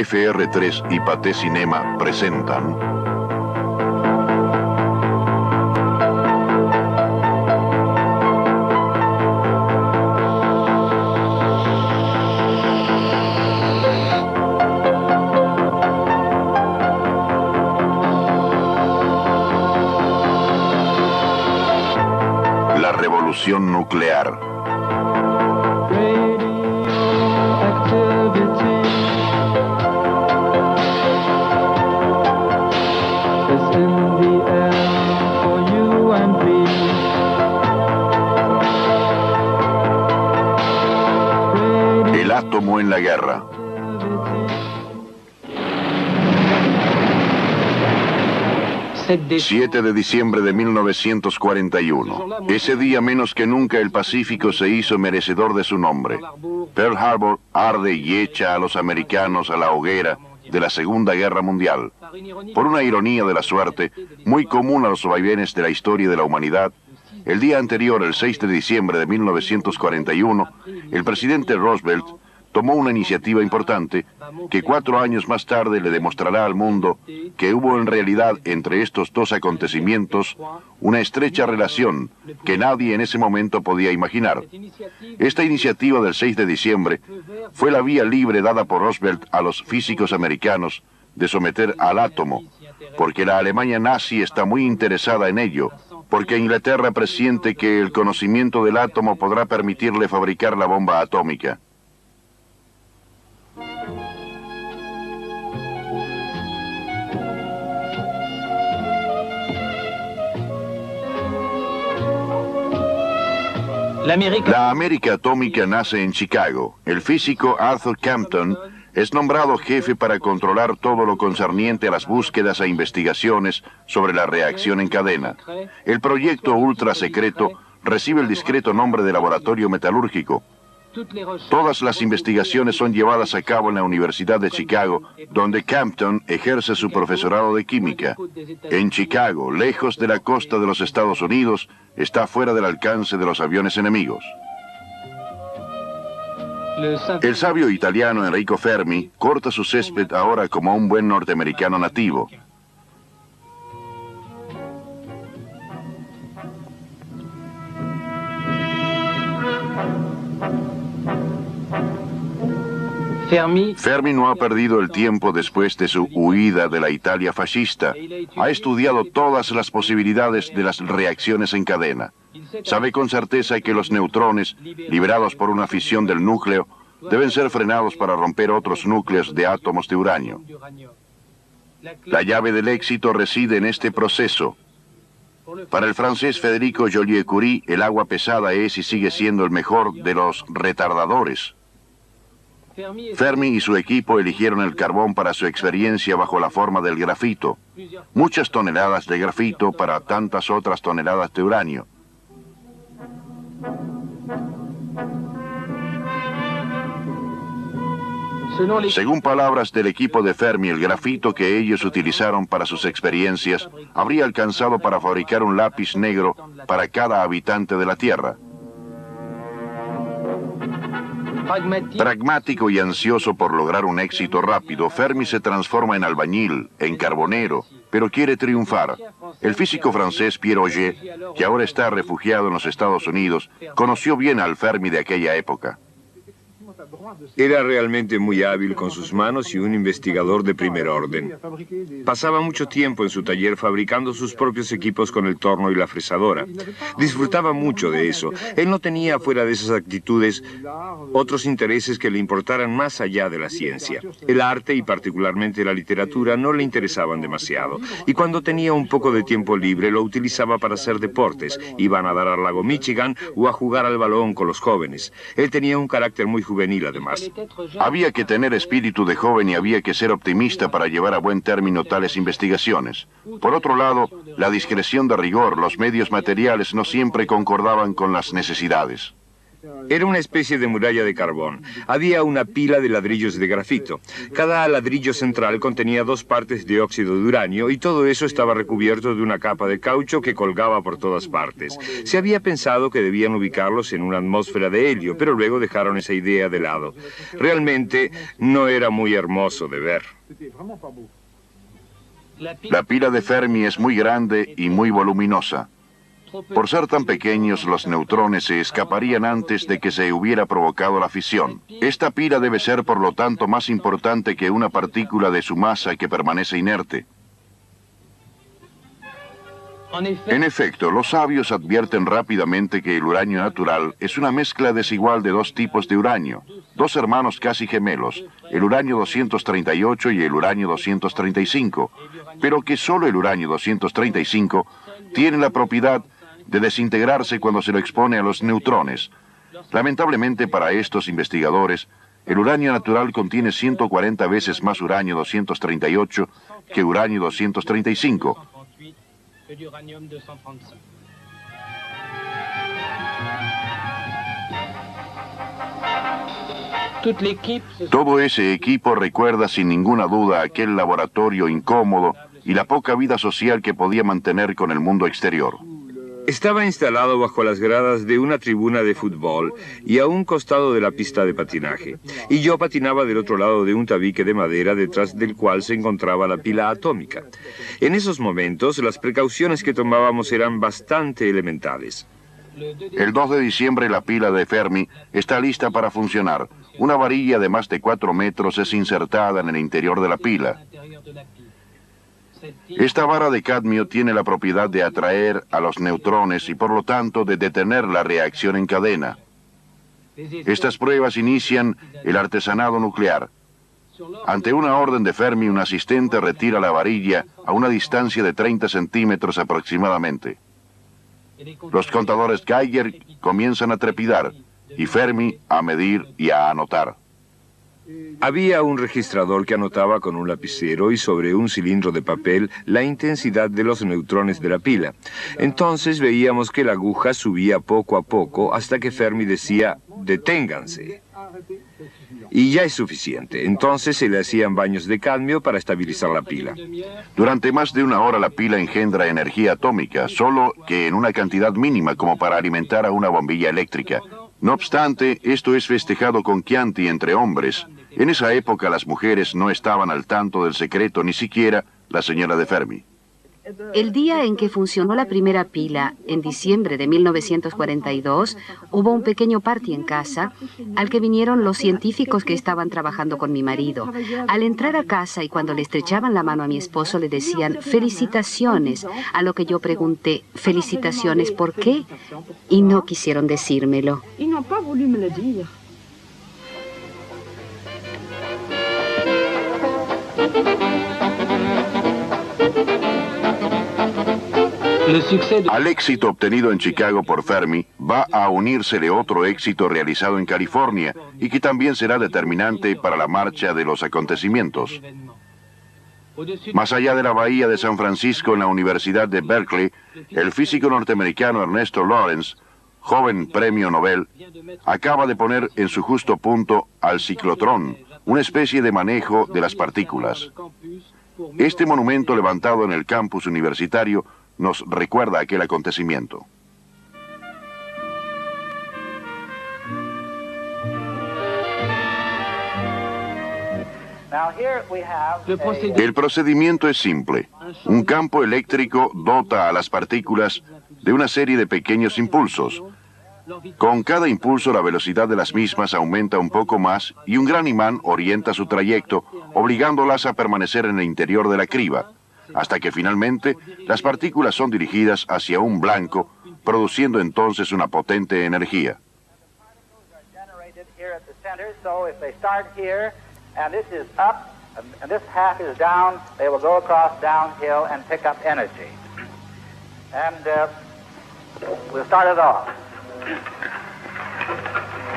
FR3 y Pathé Cinema presentan La revolución nuclear. El átomo en la guerra. ...7 de diciembre de 1941. Ese día menos que nunca el Pacífico se hizo merecedor de su nombre. Pearl Harbor arde y echa a los americanos a la hoguera de la Segunda Guerra Mundial. Por una ironía de la suerte, muy común a los vaivenes de la historia de la humanidad, el día anterior, el 6 de diciembre de 1941, el presidente Roosevelt tomó una iniciativa importante que 4 años más tarde le demostrará al mundo que hubo en realidad entre estos dos acontecimientos una estrecha relación que nadie en ese momento podía imaginar. Esta iniciativa del 6 de diciembre fue la vía libre dada por Roosevelt a los físicos americanos de someter al átomo, porque la Alemania nazi está muy interesada en ello, porque Inglaterra presiente que el conocimiento del átomo podrá permitirle fabricar la bomba atómica. La América atómica nace en Chicago. El físico Arthur Compton es nombrado jefe para controlar todo lo concerniente a las búsquedas e investigaciones sobre la reacción en cadena. El proyecto ultra secreto recibe el discreto nombre de laboratorio metalúrgico. Todas las investigaciones son llevadas a cabo en la Universidad de Chicago, donde Compton ejerce su profesorado de química. En Chicago, lejos de la costa de los Estados Unidos, está fuera del alcance de los aviones enemigos. El sabio italiano Enrico Fermi corta su césped ahora como un buen norteamericano nativo. Fermi no ha perdido el tiempo después de su huida de la Italia fascista. Ha estudiado todas las posibilidades de las reacciones en cadena. Sabe con certeza que los neutrones, liberados por una fisión del núcleo, deben ser frenados para romper otros núcleos de átomos de uranio. La llave del éxito reside en este proceso. Para el francés Federico Joliot-Curie, el agua pesada es y sigue siendo el mejor de los retardadores. Fermi y su equipo eligieron el carbón para su experiencia bajo la forma del grafito. Muchas toneladas de grafito para tantas otras toneladas de uranio. Según palabras del equipo de Fermi, el grafito que ellos utilizaron para sus experiencias habría alcanzado para fabricar un lápiz negro para cada habitante de la Tierra. Pragmático y ansioso por lograr un éxito rápido, Fermi se transforma en albañil, en carbonero, pero quiere triunfar. El físico francés Pierre Auger, que ahora está refugiado en los Estados Unidos, conoció bien al Fermi de aquella época. Era realmente muy hábil con sus manos y un investigador de primer orden. Pasaba mucho tiempo en su taller fabricando sus propios equipos con el torno y la fresadora. Disfrutaba mucho de eso. Él no tenía, fuera de esas actitudes, otros intereses que le importaran más allá de la ciencia. El arte y particularmente la literatura no le interesaban demasiado. Y cuando tenía un poco de tiempo libre lo utilizaba para hacer deportes. Iba a nadar al lago Michigan o a jugar al balón con los jóvenes. Él tenía un carácter muy juvenil además. Había que tener espíritu de joven y había que ser optimista para llevar a buen término tales investigaciones. Por otro lado, la discreción de rigor, los medios materiales no siempre concordaban con las necesidades. Era una especie de muralla de carbón. Había una pila de ladrillos de grafito. Cada ladrillo central contenía 2 partes de óxido de uranio y todo eso estaba recubierto de una capa de caucho que colgaba por todas partes. Se había pensado que debían ubicarlos en una atmósfera de helio, pero luego dejaron esa idea de lado. Realmente no era muy hermoso de ver. La pila de Fermi es muy grande y muy voluminosa. Por ser tan pequeños, los neutrones se escaparían antes de que se hubiera provocado la fisión. Esta pila debe ser, por lo tanto, más importante que una partícula de su masa que permanece inerte. En efecto, los sabios advierten rápidamente que el uranio natural es una mezcla desigual de 2 tipos de uranio, 2 hermanos casi gemelos, el uranio 238 y el uranio 235, pero que solo el uranio 235 tiene la propiedad de desintegrarse cuando se lo expone a los neutrones. Lamentablemente para estos investigadores, el uranio natural contiene 140 veces más uranio 238 que uranio 235. Todo ese equipo recuerda sin ninguna duda aquel laboratorio incómodo y la poca vida social que podía mantener con el mundo exterior. Estaba instalado bajo las gradas de una tribuna de fútbol y a un costado de la pista de patinaje. Y yo patinaba del otro lado de un tabique de madera detrás del cual se encontraba la pila atómica. En esos momentos, las precauciones que tomábamos eran bastante elementales. El 2 de diciembre la pila de Fermi está lista para funcionar. Una varilla de más de 4 metros es insertada en el interior de la pila. Esta vara de cadmio tiene la propiedad de atraer a los neutrones y por lo tanto de detener la reacción en cadena. Estas pruebas inician el artesanado nuclear. Ante una orden de Fermi, un asistente retira la varilla a una distancia de 30 centímetros aproximadamente. Los contadores Geiger comienzan a trepidar y Fermi a medir y a anotar. Había un registrador que anotaba con un lapicero y sobre un cilindro de papel la intensidad de los neutrones de la pila. Entonces veíamos que la aguja subía poco a poco hasta que Fermi decía, deténganse. Y ya es suficiente. Entonces se le hacían baños de cadmio para estabilizar la pila. Durante más de 1 hora la pila engendra energía atómica, solo que en una cantidad mínima como para alimentar a una bombilla eléctrica. No obstante, esto es festejado con Chianti entre hombres. En esa época las mujeres no estaban al tanto del secreto, ni siquiera la señora de Fermi. El día en que funcionó la primera pila, en diciembre de 1942, hubo un pequeño party en casa al que vinieron los científicos que estaban trabajando con mi marido. Al entrar a casa y cuando le estrechaban la mano a mi esposo le decían felicitaciones, a lo que yo pregunté, ¿felicitaciones por qué? Y no quisieron decírmelo. Al éxito obtenido en Chicago por Fermi, va a unírsele otro éxito realizado en California y que también será determinante para la marcha de los acontecimientos. Más allá de la bahía de San Francisco, en la Universidad de Berkeley, el físico norteamericano Ernesto Lawrence, joven premio Nobel, acaba de poner en su justo punto al ciclotrón, una especie de manejo de las partículas. Este monumento levantado en el campus universitario nos recuerda aquel acontecimiento. El procedimiento es simple. Un campo eléctrico dota a las partículas de una serie de pequeños impulsos. Con cada impulso la velocidad de las mismas aumenta un poco más y un gran imán orienta su trayecto, obligándolas a permanecer en el interior de la criba, hasta que finalmente las partículas son dirigidas hacia un blanco, produciendo entonces una potente energía.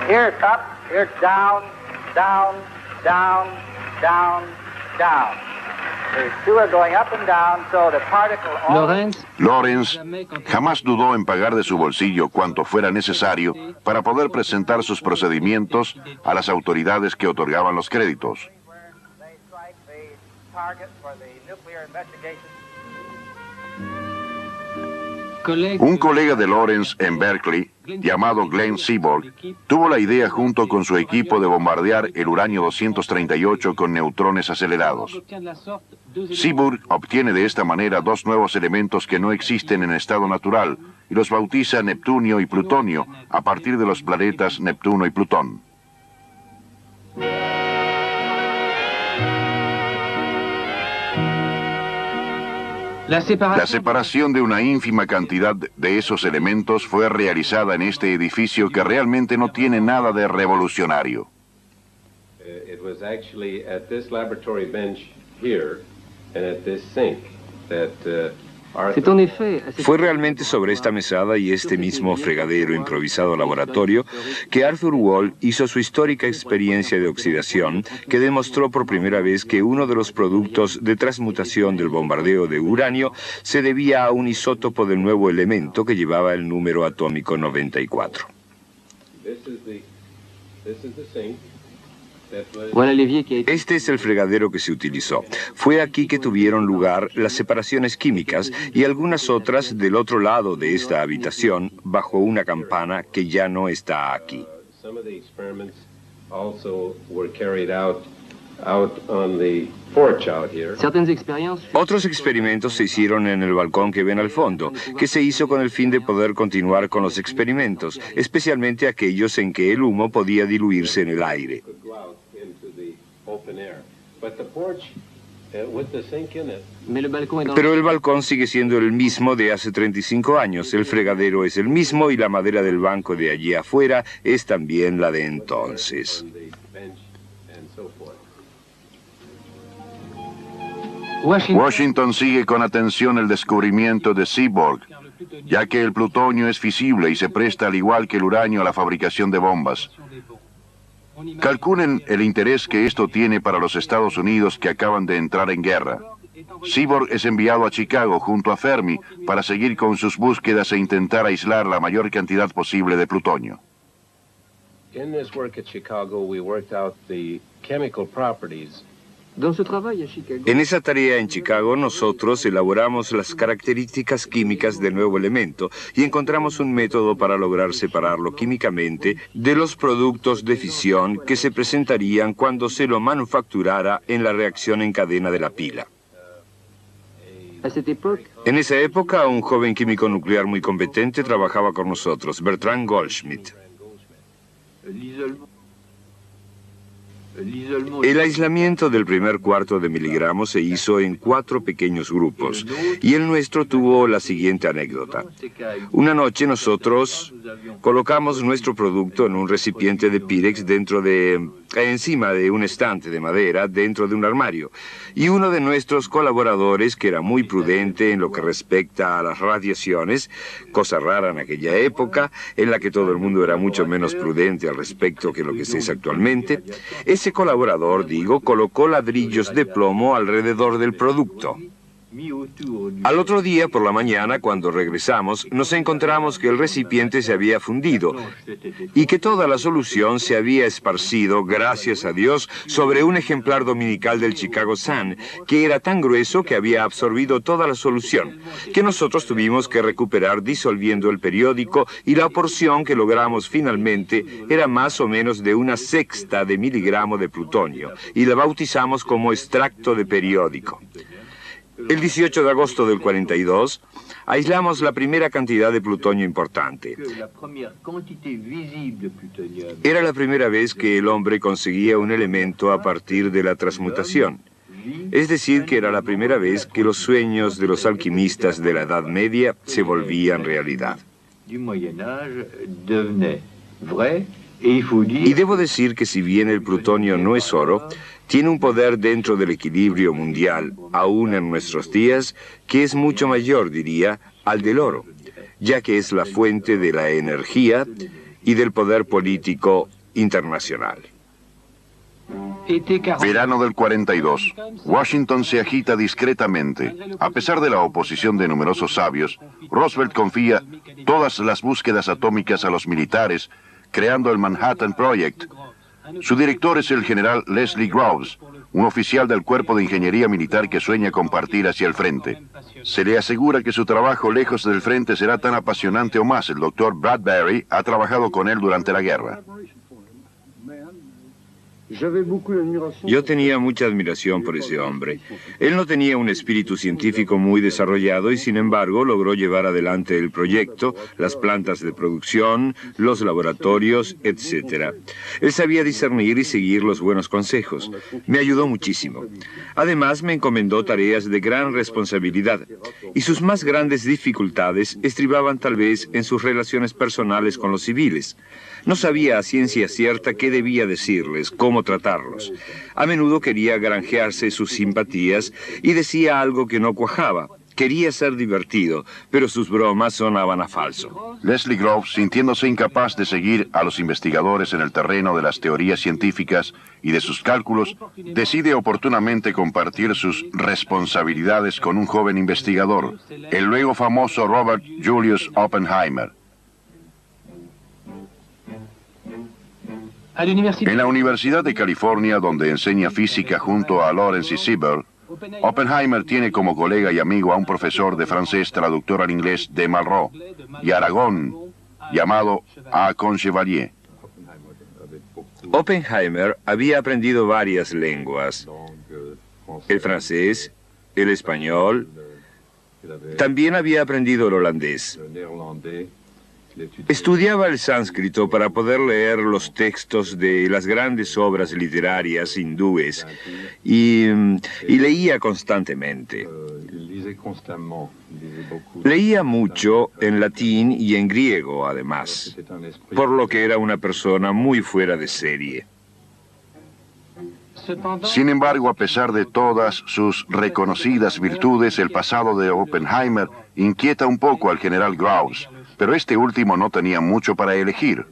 Here it's up, here it's down, down, down, down, down. Lawrence jamás dudó en pagar de su bolsillo cuanto fuera necesario para poder presentar sus procedimientos a las autoridades que otorgaban los créditos. Un colega de Lawrence en Berkeley, llamado Glenn Seaborg, tuvo la idea junto con su equipo de bombardear el uranio 238 con neutrones acelerados. Seaborg obtiene de esta manera dos nuevos elementos que no existen en estado natural y los bautiza Neptunio y Plutonio a partir de los planetas Neptuno y Plutón. La separación de una ínfima cantidad de esos elementos fue realizada en este edificio que realmente no tiene nada de revolucionario. Fue realmente sobre esta mesada y este mismo fregadero improvisado laboratorio que Arthur Wall hizo su histórica experiencia de oxidación, que demostró por primera vez que uno de los productos de transmutación del bombardeo de uranio se debía a un isótopo del nuevo elemento que llevaba el número atómico 94. Este es el fregadero que se utilizó. Fue aquí que tuvieron lugar las separaciones químicas y algunas otras del otro lado de esta habitación, bajo una campana que ya no está aquí. Otros experimentos se hicieron en el balcón que ven al fondo, que se hizo con el fin de poder continuar con los experimentos, especialmente aquellos en que el humo podía diluirse en el aire. Pero el balcón sigue siendo el mismo de hace 35 años, el fregadero es el mismo y la madera del banco de allí afuera es también la de entonces. Washington sigue con atención el descubrimiento de Seaborg, ya que el plutonio es fisible y se presta al igual que el uranio a la fabricación de bombas. Calculen el interés que esto tiene para los Estados Unidos que acaban de entrar en guerra. Seaborg es enviado a Chicago junto a Fermi para seguir con sus búsquedas e intentar aislar la mayor cantidad posible de plutonio. En esa tarea en Chicago nosotros elaboramos las características químicas del nuevo elemento y encontramos un método para lograr separarlo químicamente de los productos de fisión que se presentarían cuando se lo manufacturara en la reacción en cadena de la pila. En esa época, un joven químico nuclear muy competente trabajaba con nosotros, Bertrand Goldschmidt. El aislamiento del primer cuarto de miligramo se hizo en 4 pequeños grupos y el nuestro tuvo la siguiente anécdota. Una noche nosotros colocamos nuestro producto en un recipiente de Pyrex encima de un estante de madera dentro de un armario y uno de nuestros colaboradores, que era muy prudente en lo que respecta a las radiaciones, cosa rara en aquella época en la que todo el mundo era mucho menos prudente al respecto que lo que se es actualmente, ese colaborador, colocó ladrillos de plomo alrededor del producto. Al otro día, por la mañana, cuando regresamos, nos encontramos que el recipiente se había fundido y que toda la solución se había esparcido, gracias a Dios, sobre un ejemplar dominical del Chicago Sun, que era tan grueso que había absorbido toda la solución, que nosotros tuvimos que recuperar disolviendo el periódico y la porción que logramos finalmente era más o menos de 1/6 de miligramo de plutonio y la bautizamos como extracto de periódico. El 18 de agosto del 42, aislamos la primera cantidad de plutonio importante. Era la primera vez que el hombre conseguía un elemento a partir de la transmutación. Es decir, que era la primera vez que los sueños de los alquimistas de la Edad Media se volvían realidad. Y debo decir que si bien el plutonio no es oro, tiene un poder dentro del equilibrio mundial, aún en nuestros días, que es mucho mayor, diría, al del oro, ya que es la fuente de la energía y del poder político internacional. Verano del 42. Washington se agita discretamente. A pesar de la oposición de numerosos sabios, Roosevelt confía todas las búsquedas atómicas a los militares, creando el Manhattan Project. Su director es el general Leslie Groves, un oficial del Cuerpo de Ingeniería Militar que sueña con partir hacia el frente. Se le asegura que su trabajo lejos del frente será tan apasionante o más. El doctor Bradbury ha trabajado con él durante la guerra. Yo tenía mucha admiración por ese hombre. Él no tenía un espíritu científico muy desarrollado y sin embargo logró llevar adelante el proyecto, las plantas de producción, los laboratorios, etc. Él sabía discernir y seguir los buenos consejos. Me ayudó muchísimo. Además me encomendó tareas de gran responsabilidad y sus más grandes dificultades estribaban tal vez en sus relaciones personales con los civiles. No sabía a ciencia cierta qué debía decirles, cómo tratarlos. A menudo quería granjearse sus simpatías y decía algo que no cuajaba. Quería ser divertido, pero sus bromas sonaban a falso. Leslie Groves, sintiéndose incapaz de seguir a los investigadores en el terreno de las teorías científicas y de sus cálculos, decide oportunamente compartir sus responsabilidades con un joven investigador, el luego famoso Robert Julius Oppenheimer. En la Universidad de California, donde enseña física junto a Lawrence y Siebel, Oppenheimer tiene como colega y amigo a un profesor de francés traductor al inglés de Malraux y Aragón, llamado A. Conchevalier. Oppenheimer había aprendido varias lenguas, el francés, el español, también había aprendido el holandés. Estudiaba el sánscrito para poder leer los textos de las grandes obras literarias hindúes y leía constantemente. Leía mucho en latín y en griego, además, por lo que era una persona muy fuera de serie. Sin embargo, a pesar de todas sus reconocidas virtudes, el pasado de Oppenheimer inquieta un poco al general Groves, pero este último no tenía mucho para elegir.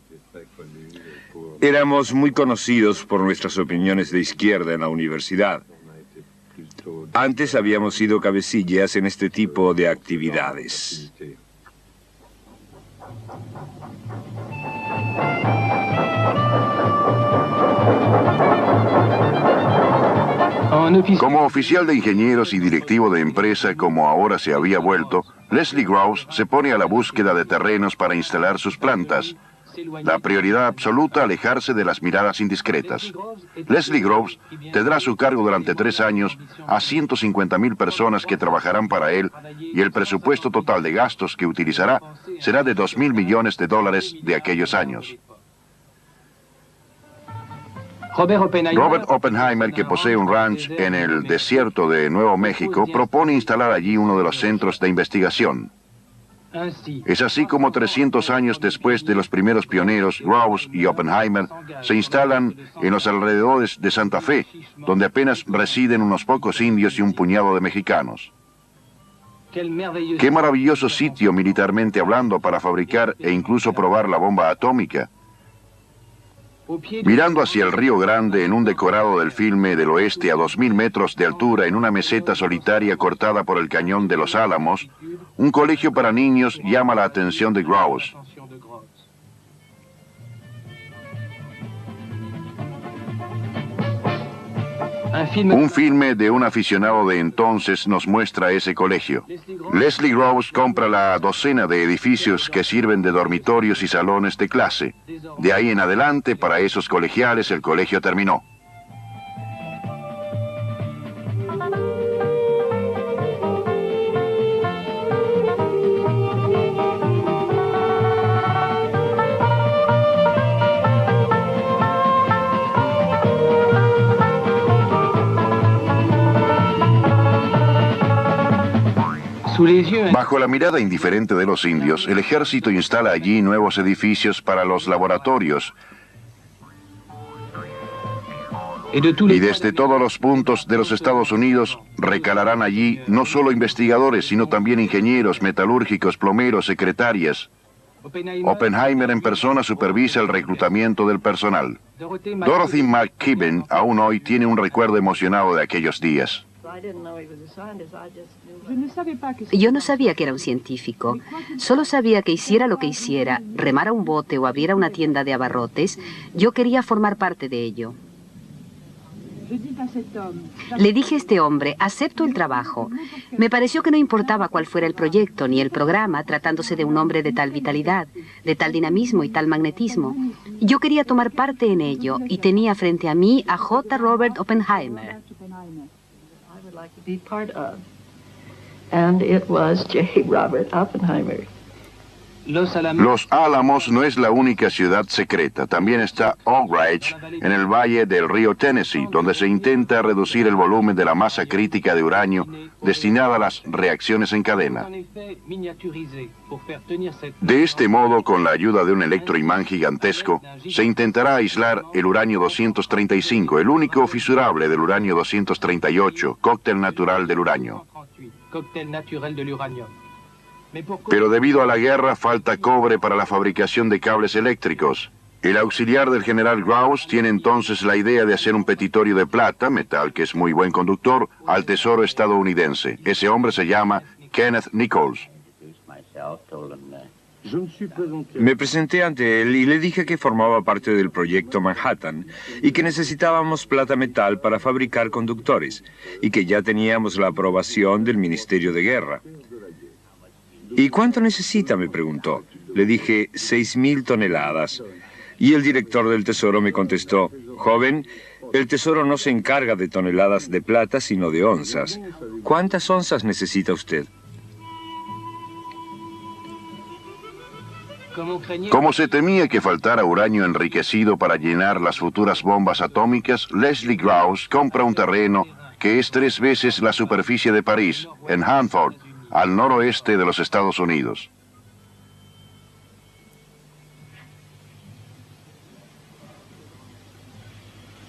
Éramos muy conocidos por nuestras opiniones de izquierda en la universidad. Antes habíamos sido cabecillas en este tipo de actividades. Como oficial de ingenieros y directivo de empresa, como ahora se había vuelto, Leslie Groves se pone a la búsqueda de terrenos para instalar sus plantas. La prioridad absoluta, alejarse de las miradas indiscretas. Leslie Groves tendrá a su cargo durante 3 años a 150,000 personas que trabajarán para él y el presupuesto total de gastos que utilizará será de $2,000 millones de aquellos años. Robert Oppenheimer, que posee un ranch en el desierto de Nuevo México, propone instalar allí uno de los centros de investigación. Es así como 300 años después de los primeros pioneros, Groves y Oppenheimer se instalan en los alrededores de Santa Fe, donde apenas residen unos pocos indios y un puñado de mexicanos. Qué maravilloso sitio militarmente hablando para fabricar e incluso probar la bomba atómica. Mirando hacia el Río Grande en un decorado del filme del oeste a 2,000 metros de altura en una meseta solitaria cortada por el cañón de los Álamos, un colegio para niños llama la atención de Groves. Un filme de un aficionado de entonces nos muestra ese colegio. Leslie Groves compra la docena de edificios que sirven de dormitorios y salones de clase. De ahí en adelante, para esos colegiales, el colegio terminó. Bajo la mirada indiferente de los indios, el ejército instala allí nuevos edificios para los laboratorios. Y desde todos los puntos de los Estados Unidos recalarán allí no solo investigadores, sino también ingenieros, metalúrgicos, plomeros, secretarias. Oppenheimer en persona supervisa el reclutamiento del personal. Dorothy McKibben aún hoy tiene un recuerdo emocionado de aquellos días. Yo no sabía que era un científico. Solo sabía que hiciera lo que hiciera, remara un bote o abriera una tienda de abarrotes, yo quería formar parte de ello. Le dije a este hombre, acepto el trabajo. Me pareció que no importaba cuál fuera el proyecto ni el programa, tratándose de un hombre de tal vitalidad, de tal dinamismo y tal magnetismo. Yo quería tomar parte en ello y tenía frente a mí a J. Robert Oppenheimer. And it was J. Robert Oppenheimer. Los Álamos no es la única ciudad secreta. También está Oak Ridge, en el valle del río Tennessee, donde se intenta reducir el volumen de la masa crítica de uranio destinada a las reacciones en cadena. De este modo, con la ayuda de un electroimán gigantesco, se intentará aislar el uranio 235, el único fisurable del uranio 238, cóctel natural del uranio. Pero debido a la guerra falta cobre para la fabricación de cables eléctricos. El auxiliar del general Grouse tiene entonces la idea de hacer un petitorio de plata, metal que es muy buen conductor, al tesoro estadounidense. Ese hombre se llama Kenneth Nichols. Me presenté ante él y le dije que formaba parte del proyecto Manhattan y que necesitábamos plata metal para fabricar conductores y que ya teníamos la aprobación del Ministerio de Guerra. ¿Y cuánto necesita?, me preguntó. Le dije, 6.000 toneladas. Y el director del Tesoro me contestó, joven, el Tesoro no se encarga de toneladas de plata, sino de onzas. ¿Cuántas onzas necesita usted? Como se temía que faltara uranio enriquecido para llenar las futuras bombas atómicas, Leslie Grouse compra un terreno que es 3 veces la superficie de París, en Hanford, al noroeste de los Estados Unidos.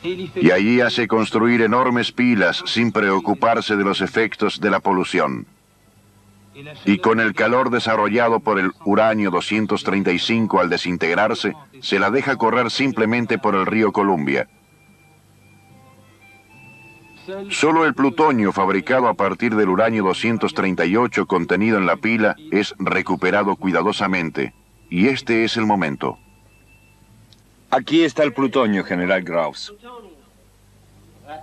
Y allí hace construir enormes pilas sin preocuparse de los efectos de la polución. Y con el calor desarrollado por el uranio 235 al desintegrarse, se la deja correr simplemente por el río Columbia. Solo el plutonio fabricado a partir del uranio 238 contenido en la pila es recuperado cuidadosamente. Y este es el momento. Aquí está el plutonio, general Grouse.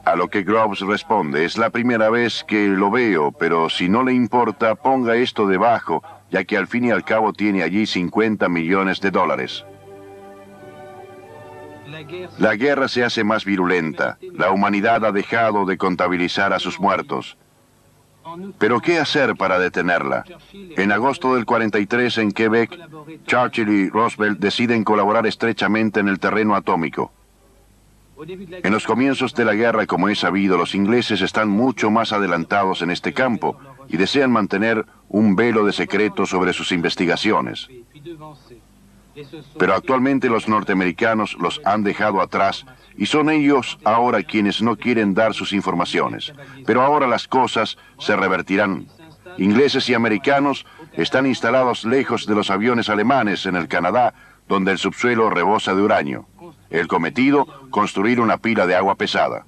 A lo que Groves responde, es la primera vez que lo veo, pero si no le importa, ponga esto debajo, ya que al fin y al cabo tiene allí 50 millones de dólares. La guerra se hace más virulenta. La humanidad ha dejado de contabilizar a sus muertos. ¿Pero qué hacer para detenerla? En agosto del 43 en Quebec, Churchill y Roosevelt deciden colaborar estrechamente en el terreno atómico. En los comienzos de la guerra, como es sabido, los ingleses están mucho más adelantados en este campo y desean mantener un velo de secreto sobre sus investigaciones. Pero actualmente los norteamericanos los han dejado atrás y son ellos ahora quienes no quieren dar sus informaciones. Pero ahora las cosas se revertirán. Ingleses y americanos están instalados lejos de los aviones alemanes en el Canadá, donde el subsuelo rebosa de uranio. El cometido, construir una pila de agua pesada.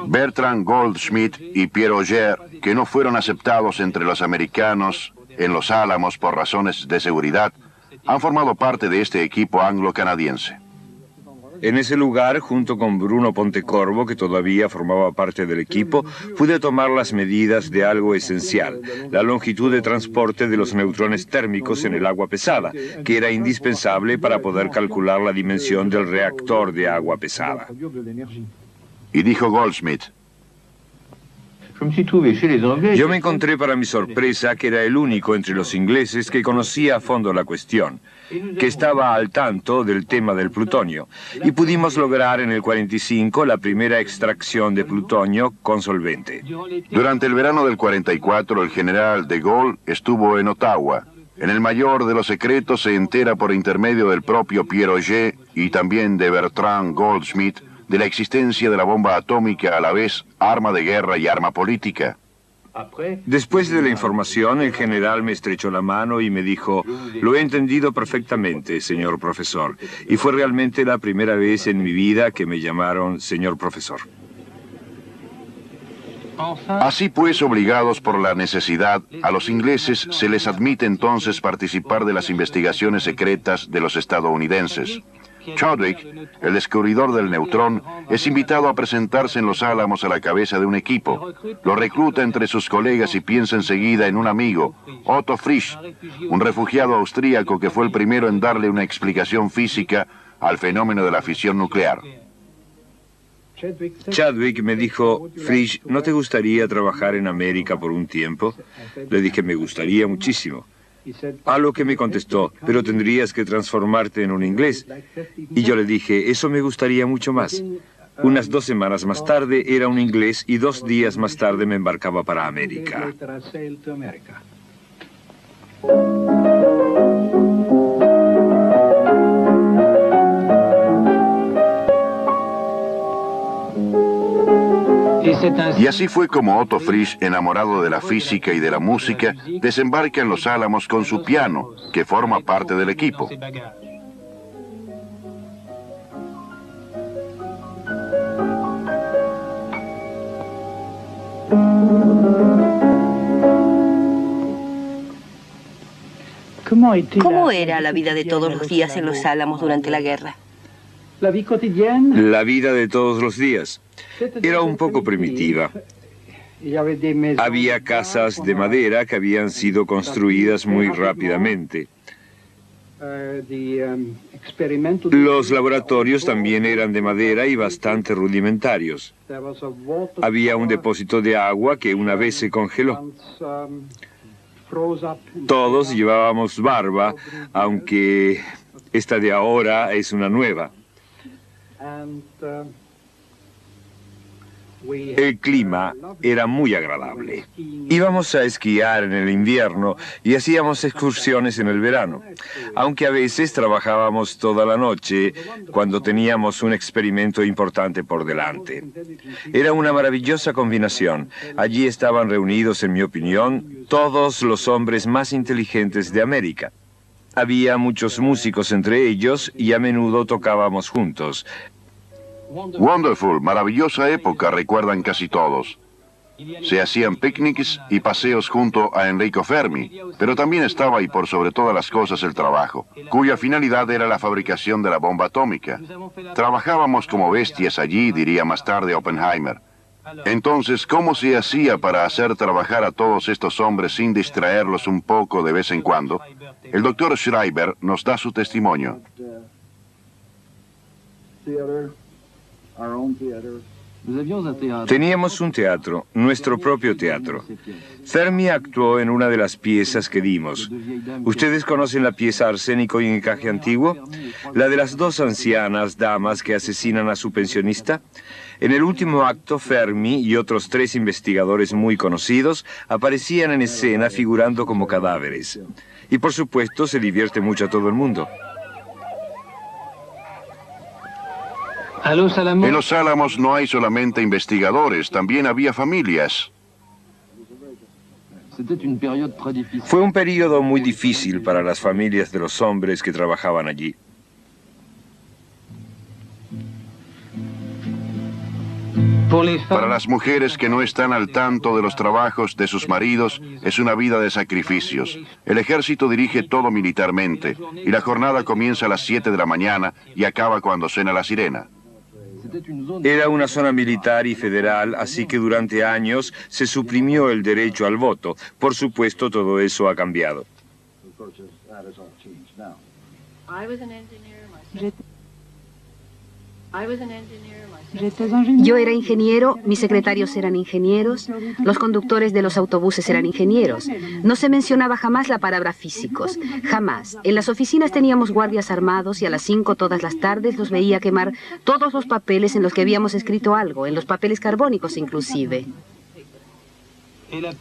Bertrand Goldschmidt y Pierre Auger, que no fueron aceptados entre los americanos en los Álamos por razones de seguridad, han formado parte de este equipo anglo-canadiense. En ese lugar, junto con Bruno Pontecorvo, que todavía formaba parte del equipo, pude tomar las medidas de algo esencial, la longitud de transporte de los neutrones térmicos en el agua pesada, que era indispensable para poder calcular la dimensión del reactor de agua pesada. Y dijo Goldschmidt, yo me encontré para mi sorpresa que era el único entre los ingleses que conocía a fondo la cuestión, que estaba al tanto del tema del plutonio, y pudimos lograr en el 45 la primera extracción de plutonio con solvente. Durante el verano del 44, el general de Gaulle estuvo en Ottawa. En el mayor de los secretos se entera por intermedio del propio Pierre Auger y también de Bertrand Goldschmidt de la existencia de la bomba atómica a la vez arma de guerra y arma política. Después de la información, el general me estrechó la mano y me dijo: lo he entendido perfectamente, señor profesor. Y fue realmente la primera vez en mi vida que me llamaron señor profesor. Así pues, obligados por la necesidad, a los ingleses se les admite entonces participar de las investigaciones secretas de los estadounidenses. Chadwick, el descubridor del neutrón, es invitado a presentarse en Los Álamos a la cabeza de un equipo. Lo recluta entre sus colegas y piensa enseguida en un amigo, Otto Frisch, un refugiado austríaco que fue el primero en darle una explicación física al fenómeno de la fisión nuclear. Chadwick me dijo: Frisch, ¿no te gustaría trabajar en América por un tiempo? Le dije: me gustaría muchísimo. A lo que me contestó: pero tendrías que transformarte en un inglés. Y yo le dije: eso me gustaría mucho más. Unas 2 semanas más tarde era un inglés y 2 días más tarde me embarcaba para América. Y así fue como Otto Frisch, enamorado de la física y de la música, desembarca en Los Álamos con su piano, que forma parte del equipo. ¿Cómo era la vida de todos los días en Los Álamos durante la guerra? La vida de todos los días era un poco primitiva. Había casas de madera que habían sido construidas muy rápidamente. Los laboratorios también eran de madera y bastante rudimentarios. Había un depósito de agua que una vez se congeló. Todos llevábamos barba, aunque esta de ahora es una nueva. El clima era muy agradable. Íbamos a esquiar en el invierno y hacíamos excursiones en el verano, aunque a veces trabajábamos toda la noche cuando teníamos un experimento importante por delante. Era una maravillosa combinación. Allí estaban reunidos, en mi opinión, todos los hombres más inteligentes de América. Había muchos músicos entre ellos y a menudo tocábamos juntos. Wonderful, maravillosa época, recuerdan casi todos. Se hacían picnics y paseos junto a Enrico Fermi, pero también estaba, y por sobre todas las cosas, el trabajo, cuya finalidad era la fabricación de la bomba atómica. Trabajábamos como bestias allí, diría más tarde Oppenheimer. Entonces, ¿cómo se hacía para hacer trabajar a todos estos hombres sin distraerlos un poco de vez en cuando? El doctor Schreiber nos da su testimonio. Teníamos un teatro, nuestro propio teatro. Fermi actuó en una de las piezas que dimos. ¿Ustedes conocen la pieza Arsénico y Encaje Antiguo? La de las 2 ancianas damas que asesinan a su pensionista. En el último acto, Fermi y otros 3 investigadores muy conocidos aparecían en escena figurando como cadáveres. Y por supuesto se divierte mucho a todo el mundo. En Los Álamos no hay solamente investigadores, también había familias. Fue un periodo muy difícil para las familias de los hombres que trabajaban allí. Para las mujeres que no están al tanto de los trabajos de sus maridos, es una vida de sacrificios. El ejército dirige todo militarmente, y la jornada comienza a las 7 de la mañana y acaba cuando suena la sirena. Era una zona militar y federal, así que durante años se suprimió el derecho al voto. Por supuesto, todo eso ha cambiado. Yo era ingeniero, mis secretarios eran ingenieros, los conductores de los autobuses eran ingenieros. No se mencionaba jamás la palabra físicos, jamás. En las oficinas teníamos guardias armados y a las 5 todas las tardes los veía quemar todos los papeles en los que habíamos escrito algo, en los papeles carbónicos inclusive.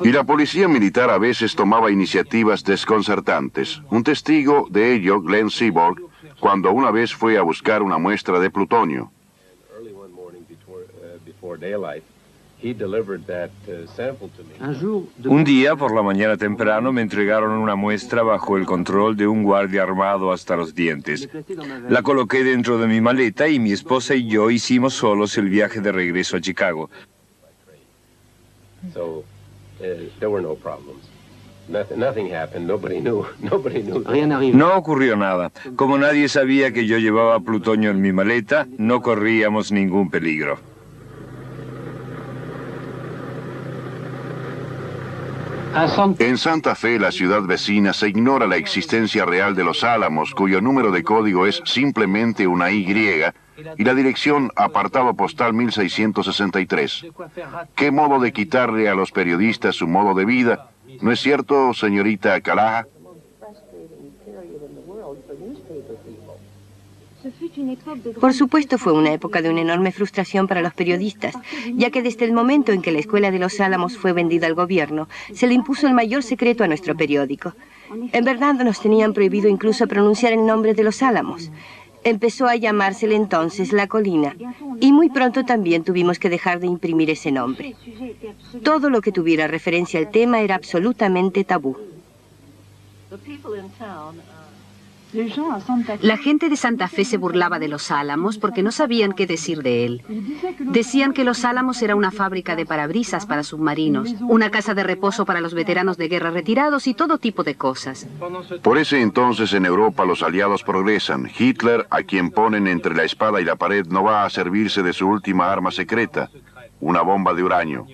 Y la policía militar a veces tomaba iniciativas desconcertantes. Un testigo de ello, Glenn Seaborg, cuando una vez fue a buscar una muestra de plutonio. Un día, por la mañana temprano, me entregaron una muestra bajo el control de un guardia armado hasta los dientes. La coloqué dentro de mi maleta y mi esposa y yo hicimos solos el viaje de regreso a Chicago. No ocurrió nada. Como nadie sabía que yo llevaba plutonio en mi maleta, no corríamos ningún peligro. En Santa Fe, la ciudad vecina, se ignora la existencia real de Los Álamos, cuyo número de código es simplemente una Y, y la dirección apartado postal 1663. ¿Qué modo de quitarle a los periodistas su modo de vida? ¿No es cierto, señorita Calaha? Por supuesto, fue una época de una enorme frustración para los periodistas, ya que desde el momento en que la Escuela de Los Álamos fue vendida al gobierno, se le impuso el mayor secreto a nuestro periódico. En verdad, nos tenían prohibido incluso pronunciar el nombre de Los Álamos. Empezó a llamársele entonces La Colina, y muy pronto también tuvimos que dejar de imprimir ese nombre. Todo lo que tuviera referencia al tema era absolutamente tabú. La gente de Santa Fe se burlaba de Los Álamos porque no sabían qué decir de él. Decían que Los Álamos era una fábrica de parabrisas para submarinos, una casa de reposo para los veteranos de guerra retirados y todo tipo de cosas. Por ese entonces en Europa los aliados progresan. Hitler, a quien ponen entre la espada y la pared, no va a servirse de su última arma secreta, una bomba de uranio.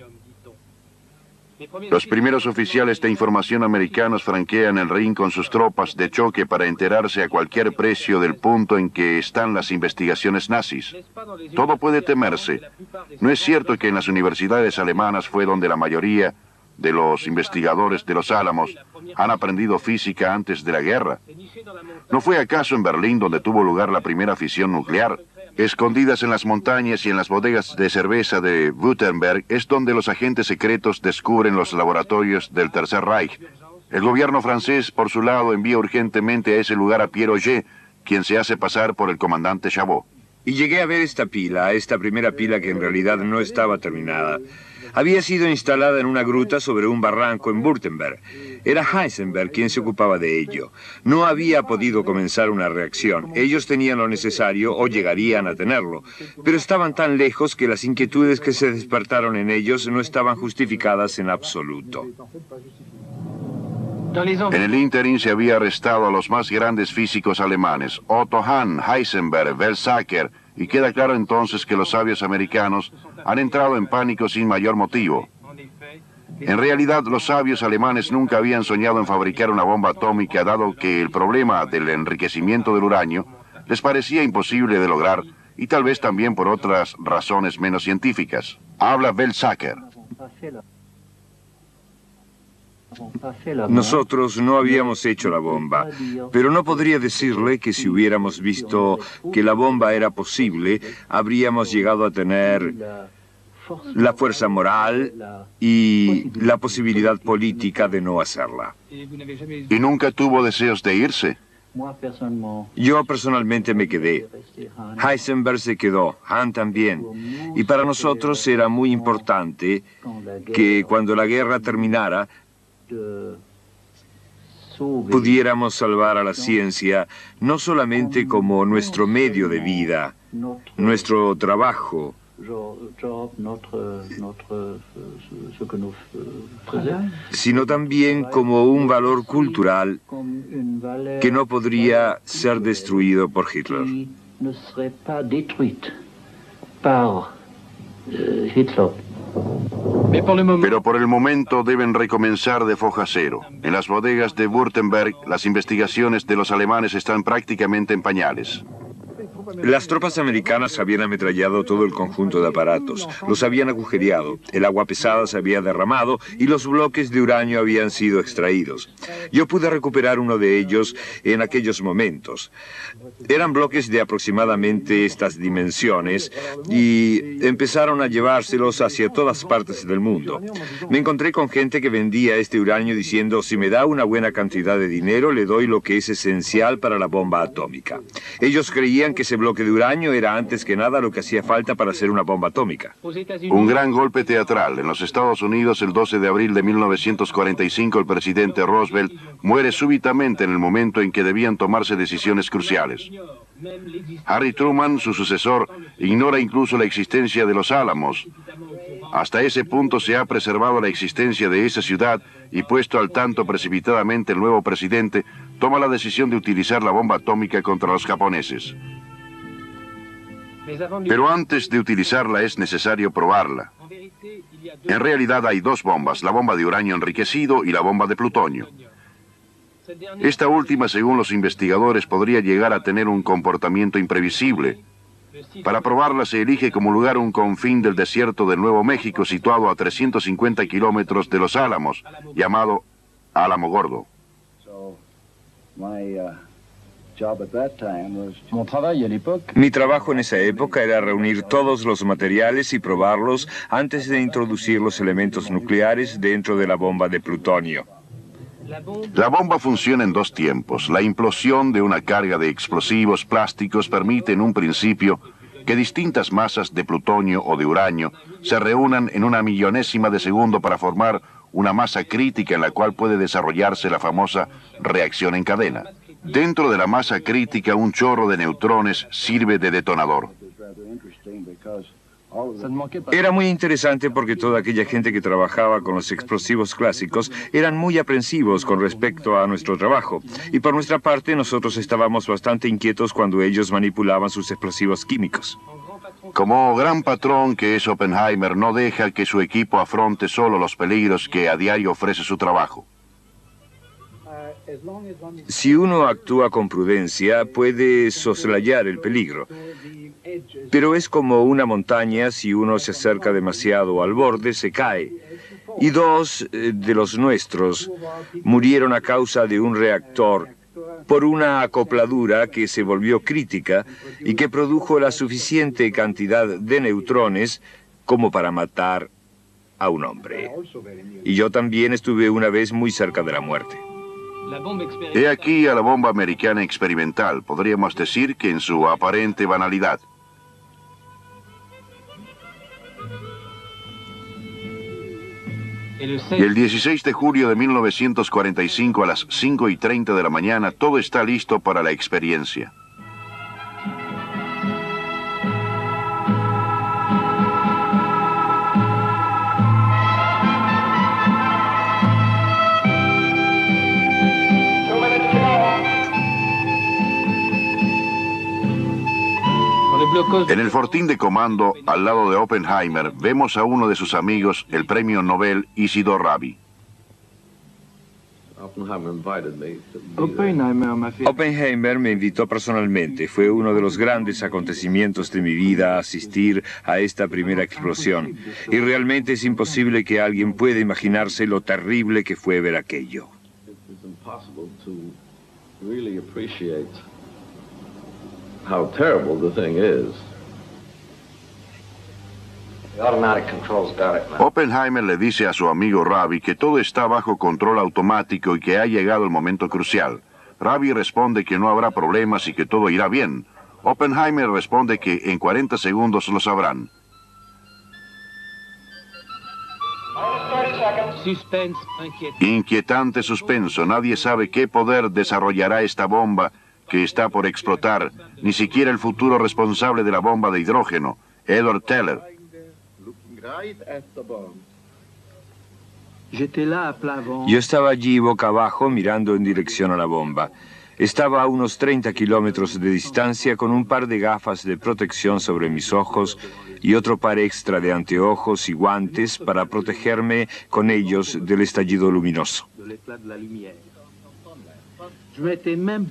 Los primeros oficiales de información americanos franquean el Rin con sus tropas de choque para enterarse a cualquier precio del punto en que están las investigaciones nazis. Todo puede temerse. ¿No es cierto que en las universidades alemanas fue donde la mayoría de los investigadores de Los Álamos han aprendido física antes de la guerra? ¿No fue acaso en Berlín donde tuvo lugar la primera fisión nuclear? Escondidas en las montañas y en las bodegas de cerveza de Württemberg es donde los agentes secretos descubren los laboratorios del Tercer Reich. El gobierno francés, por su lado, envía urgentemente a ese lugar a Pierre Auger, quien se hace pasar por el comandante Chabot. Y llegué a ver esta primera pila que en realidad no estaba terminada. Había sido instalada en una gruta sobre un barranco en Württemberg. Era Heisenberg quien se ocupaba de ello. No había podido comenzar una reacción. Ellos tenían lo necesario o llegarían a tenerlo, pero estaban tan lejos que las inquietudes que se despertaron en ellos no estaban justificadas en absoluto. En el ínterin se había arrestado a los más grandes físicos alemanes, Otto Hahn, Heisenberg, Weizsäcker, y queda claro entonces que los sabios americanos han entrado en pánico sin mayor motivo. En realidad, los sabios alemanes nunca habían soñado en fabricar una bomba atómica, dado que el problema del enriquecimiento del uranio les parecía imposible de lograr, y tal vez también por otras razones menos científicas. Habla Weizsäcker. Nosotros no habíamos hecho la bomba, pero no podría decirle que si hubiéramos visto que la bomba era posible, habríamos llegado a tener la fuerza moral y la posibilidad política de no hacerla. ¿Y nunca tuvo deseos de irse? Yo personalmente me quedé. Heisenberg se quedó, Hahn también. Y para nosotros era muy importante que cuando la guerra terminara, pudiéramos salvar a la ciencia no solamente como nuestro medio de vida, nuestro trabajo, sino también como un valor cultural que no podría ser destruido por Hitler. Pero por el momento deben recomenzar de foja cero. En las bodegas de Württemberg, las investigaciones de los alemanes están prácticamente en pañales. Las tropas americanas habían ametrallado todo el conjunto de aparatos, los habían agujereado, el agua pesada se había derramado y los bloques de uranio habían sido extraídos. Yo pude recuperar uno de ellos en aquellos momentos. Eran bloques de aproximadamente estas dimensiones y empezaron a llevárselos hacia todas partes del mundo. Me encontré con gente que vendía este uranio diciendo: si me da una buena cantidad de dinero, le doy lo que es esencial para la bomba atómica. Ellos creían que se bloque de uranio era antes que nada lo que hacía falta para hacer una bomba atómica. Un gran golpe teatral. En los Estados Unidos, el 12 de abril de 1945, el presidente Roosevelt muere súbitamente en el momento en que debían tomarse decisiones cruciales. Harry Truman, su sucesor, ignora incluso la existencia de los Álamos. Hasta ese punto se ha preservado la existencia de esa ciudad y, puesto al tanto precipitadamente, el nuevo presidente toma la decisión de utilizar la bomba atómica contra los japoneses. Pero antes de utilizarla es necesario probarla. En realidad hay dos bombas, la bomba de uranio enriquecido y la bomba de plutonio. Esta última, según los investigadores, podría llegar a tener un comportamiento imprevisible. Para probarla se elige como lugar un confín del desierto de Nuevo México situado a 350 kilómetros de Los Álamos, llamado Álamo Gordo. Mi trabajo en esa época era reunir todos los materiales y probarlos antes de introducir los elementos nucleares dentro de la bomba de plutonio. La bomba funciona en dos tiempos. La implosión de una carga de explosivos plásticos permite en un principio que distintas masas de plutonio o de uranio se reúnan en una millonésima de segundo para formar una masa crítica en la cual puede desarrollarse la famosa reacción en cadena. Dentro de la masa crítica, un chorro de neutrones sirve de detonador. Era muy interesante porque toda aquella gente que trabajaba con los explosivos clásicos eran muy aprensivos con respecto a nuestro trabajo. Y por nuestra parte, nosotros estábamos bastante inquietos cuando ellos manipulaban sus explosivos químicos. Como gran patrón que es Oppenheimer, no deja que su equipo afronte solo los peligros que a diario ofrece su trabajo. Si uno actúa con prudencia, puede soslayar el peligro. Pero es como una montaña, si uno se acerca demasiado al borde, se cae. Y dos de los nuestros murieron a causa de un reactor por una acopladura que se volvió crítica y que produjo la suficiente cantidad de neutrones como para matar a un hombre. Y yo también estuve una vez muy cerca de la muerte. He aquí a la bomba americana experimental, podríamos decir que en su aparente banalidad. El 16 de julio de 1945 a las 5:30 de la mañana, todo está listo para la experiencia. En el fortín de comando, al lado de Oppenheimer, vemos a uno de sus amigos, el premio Nobel Isidor Rabi. Oppenheimer me invitó personalmente. Fue uno de los grandes acontecimientos de mi vida asistir a esta primera explosión. Y realmente es imposible que alguien pueda imaginarse lo terrible que fue ver aquello. How terrible the thing is. The automatic controls got it, man. Oppenheimer le dice a su amigo Rabi que todo está bajo control automático y que ha llegado el momento crucial. Rabi responde que no habrá problemas y que todo irá bien. Oppenheimer responde que en 40 segundos lo sabrán. Inquietante suspenso. Nadie sabe qué poder desarrollará esta bomba que está por explotar, ni siquiera el futuro responsable de la bomba de hidrógeno, Edward Teller. Yo estaba allí boca abajo mirando en dirección a la bomba. Estaba a unos 30 kilómetros de distancia con un par de gafas de protección sobre mis ojos y otro par extra de anteojos y guantes para protegerme con ellos del estallido luminoso.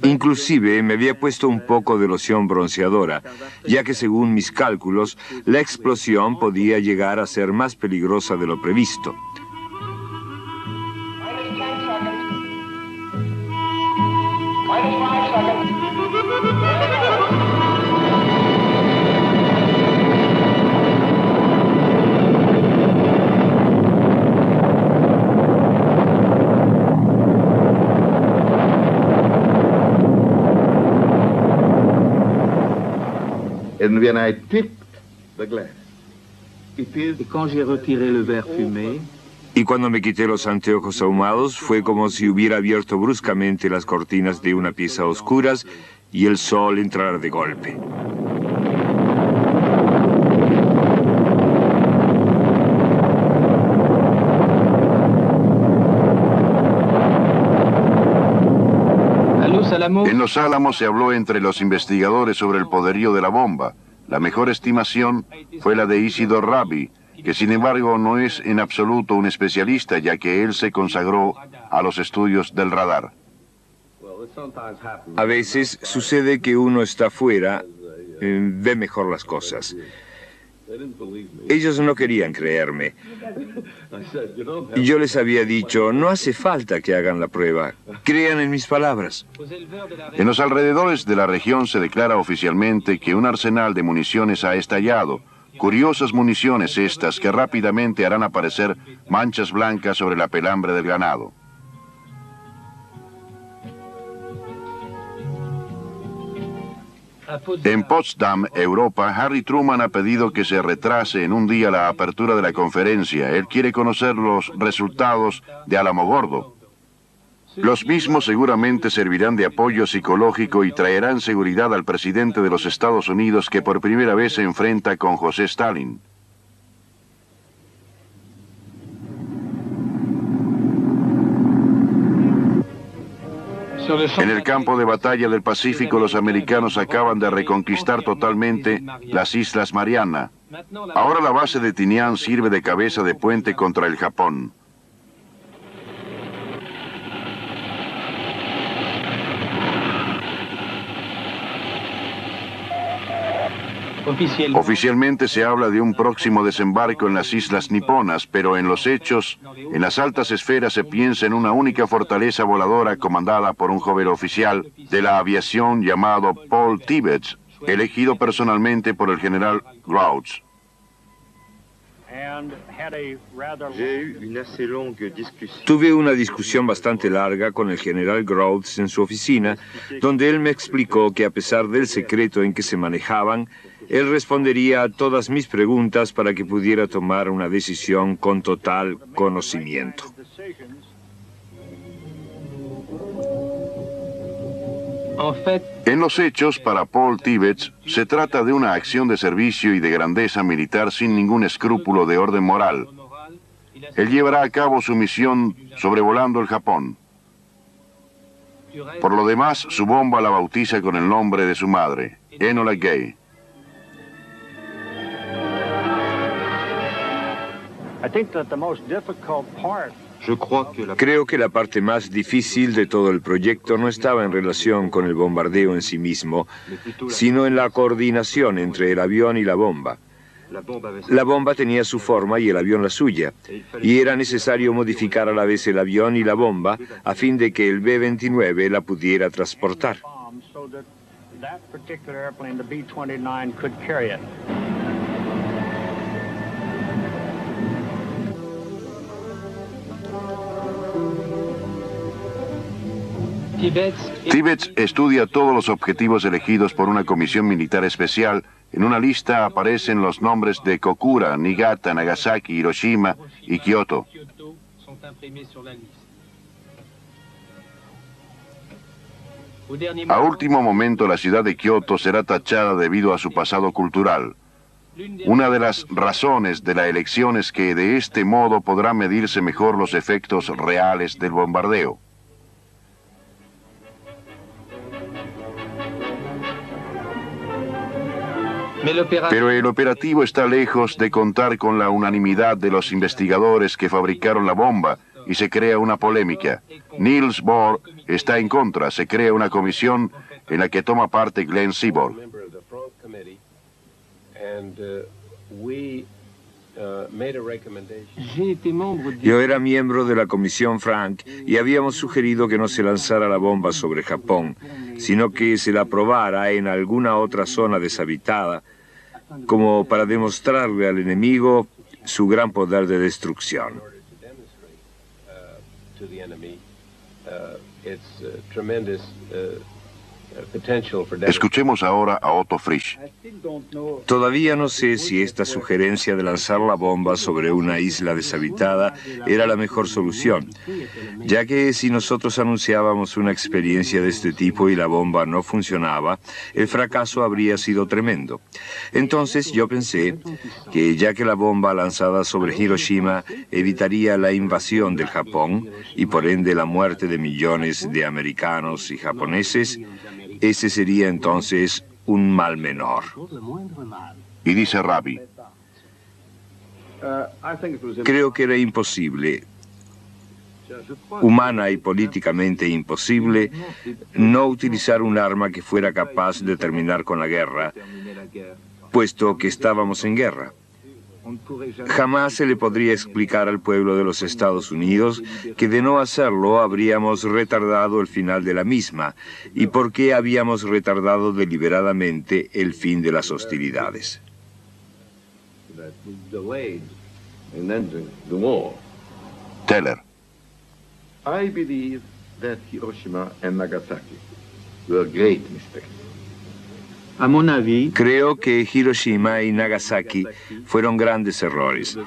Inclusive me había puesto un poco de loción bronceadora, ya que según mis cálculos, la explosión podía llegar a ser más peligrosa de lo previsto. And when I tipped the glass, Et quand j'ai retiré le verre fumé, Y cuando me quité los anteojos ahumados, fue como si hubiera abierto bruscamente las cortinas de una pieza a oscuras y el sol entrara de golpe. En Los Álamos se habló entre los investigadores sobre el poderío de la bomba. La mejor estimación fue la de Isidor Rabi, que sin embargo no es en absoluto un especialista, ya que él se consagró a los estudios del radar. A veces sucede que uno está fuera, ve mejor las cosas. Ellos no querían creerme. Yo les había dicho, no hace falta que hagan la prueba, crean en mis palabras. En los alrededores de la región se declara oficialmente que un arsenal de municiones ha estallado. Curiosas municiones estas que rápidamente harán aparecer manchas blancas sobre la pelambre del ganado. En Potsdam, Europa, Harry Truman ha pedido que se retrase en un día la apertura de la conferencia. Él quiere conocer los resultados de Alamogordo. Los mismos seguramente servirán de apoyo psicológico y traerán seguridad al presidente de los Estados Unidos, que por primera vez se enfrenta con José Stalin. En el campo de batalla del Pacífico, los americanos acaban de reconquistar totalmente las Islas Mariana. Ahora la base de Tinian sirve de cabeza de puente contra el Japón. Oficialmente se habla de un próximo desembarco en las islas niponas, pero en los hechos, en las altas esferas se piensa en una única fortaleza voladora comandada por un joven oficial de la aviación llamado Paul Tibbets, elegido personalmente por el general Grouch. Tuve una discusión bastante larga con el general Grouch en su oficina, donde él me explicó que a pesar del secreto en que se manejaban, él respondería a todas mis preguntas para que pudiera tomar una decisión con total conocimiento. En los hechos, para Paul Tibbets, se trata de una acción de servicio y de grandeza militar sin ningún escrúpulo de orden moral. Él llevará a cabo su misión sobrevolando el Japón. Por lo demás, su bomba la bautiza con el nombre de su madre, Enola Gay. Creo que la parte más difícil de todo el proyecto no estaba en relación con el bombardeo en sí mismo, sino en la coordinación entre el avión y la bomba. La bomba tenía su forma y el avión la suya, y era necesario modificar a la vez el avión y la bomba a fin de que el B-29 la pudiera transportar. Tibbets estudia todos los objetivos elegidos por una comisión militar especial. En una lista aparecen los nombres de Kokura, Niigata, Nagasaki, Hiroshima y Kioto. A último momento, la ciudad de Kioto será tachada debido a su pasado cultural. Una de las razones de la elección es que de este modo podrán medirse mejor los efectos reales del bombardeo. Pero el operativo está lejos de contar con la unanimidad de los investigadores que fabricaron la bomba y se crea una polémica. Niels Bohr está en contra, se crea una comisión en la que toma parte Glenn Seaborg. Yo era miembro de la Comisión Frank y habíamos sugerido que no se lanzara la bomba sobre Japón, sino que se la probara en alguna otra zona deshabitada, como para demostrarle al enemigo su gran poder de destrucción. Escuchemos ahora a Otto Frisch. Todavía no sé si esta sugerencia de lanzar la bomba sobre una isla deshabitada era la mejor solución, ya que si nosotros anunciábamos una experiencia de este tipo y la bomba no funcionaba, el fracaso habría sido tremendo. Entonces yo pensé que ya que la bomba lanzada sobre Hiroshima evitaría la invasión del Japón y por ende la muerte de millones de americanos y japoneses, ese sería entonces un mal menor. Y dice Rabi: creo que era imposible, humana y políticamente imposible, no utilizar un arma que fuera capaz de terminar con la guerra, puesto que estábamos en guerra. Jamás se le podría explicar al pueblo de los Estados Unidos que de no hacerlo habríamos retardado el final de la misma y por qué habíamos retardado deliberadamente el fin de las hostilidades. Teller. I believe that Hiroshima and Nagasaki were great mistakes. A mon avis, Creo que Hiroshima y Nagasaki fueron grandes errores.